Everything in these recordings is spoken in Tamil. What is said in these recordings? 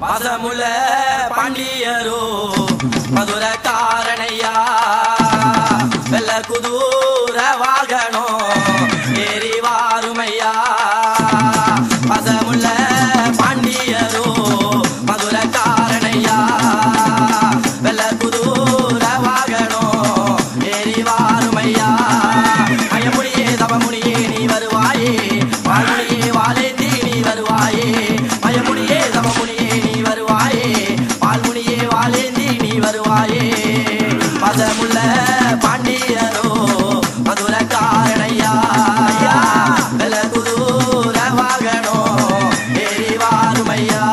பசமுள்ள பாண்டியரோ மதுர காரணையா வெள்ள குதூர வாகனோ ஏறி வாருமையா பசமுள்ள பாண்டியரோ மதுர காரணையா வெள்ள குதூர வாகனோ ஏறி வாருமையா மயமுடியே தவமுடியே நீ வருவாயே வாழ்முடியே வாழேந்தி நீ வருவாயே மயமுடியே தவமுடியே நீ வருவாயே வாழ்முடியே வாழேந்தி நீ வருவாயே பசமுள்ள பாண்டியரோ மதுர காரணையா வெள்ள குதூர வாகனோ ஏறி வாருமையா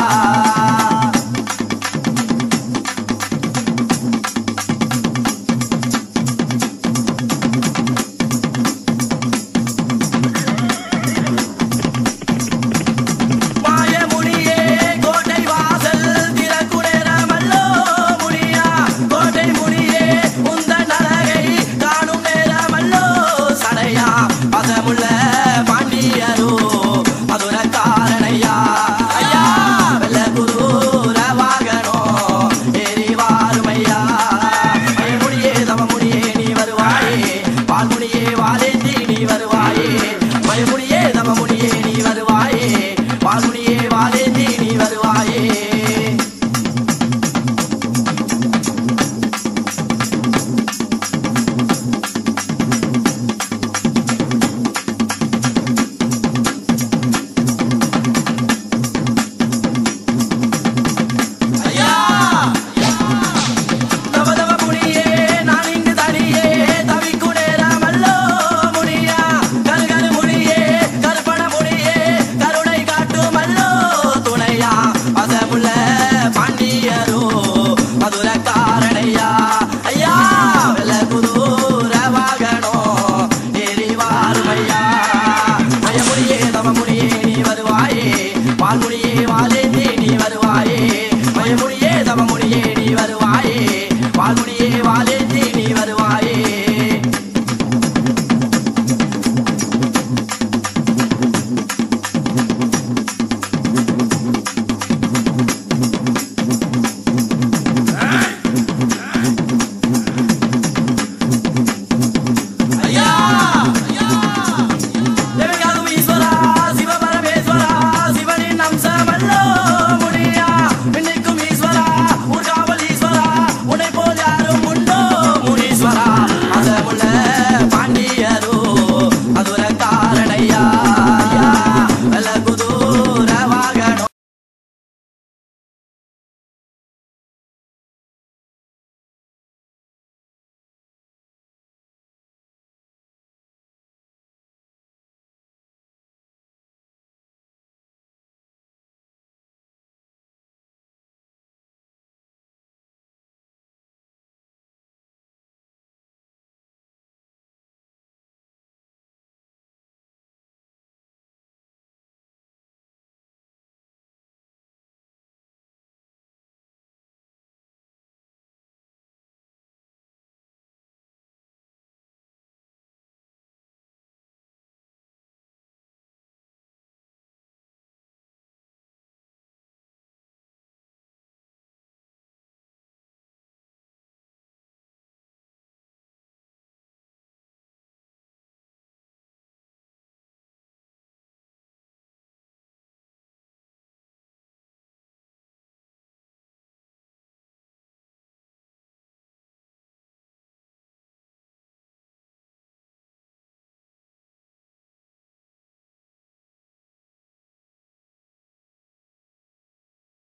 பசமுள்ள பாண்டியரோ மதுர காரணையா ஐயா வெள்ள குதூர வாகனோ ஏறி வாருமையா மயமுடியே தவமுடியே நீ வருவாயே பால்முடியே வாழேந்தி நீ வருவாயே மயமுடியே தவமுடியே நீ வருவாயே பால்முடியே வாழேந்தி நீ வருவாயே பாண்டியரோ மதுர காரணையா ஐயா வெள்ள குதூர வாகனோ ஏறி வாருமையா மயமுடியே தவமுடியே நீ வருவாயே பால்முடியே